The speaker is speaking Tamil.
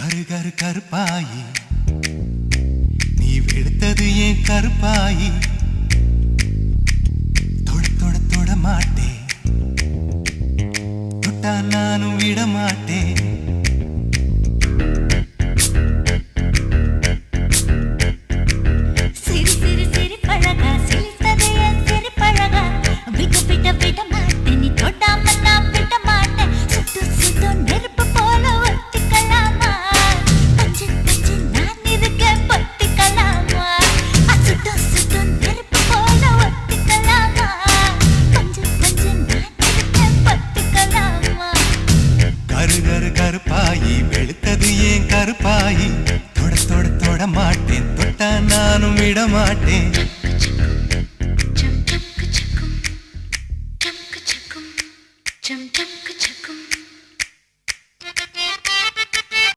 கரு கருப்பாயி நீ வெளுத்தது ஏன் கருப்பாயி தொட தொட தொட மாட்டேன் தொட்டா நானும் விட மாட்டேன் கருப்பாயி வெளுத்தது ஏன் கருப்பாயி தொட தொட தொட மாட்டேன் தொட்டா நானும் விட மாட்டேன்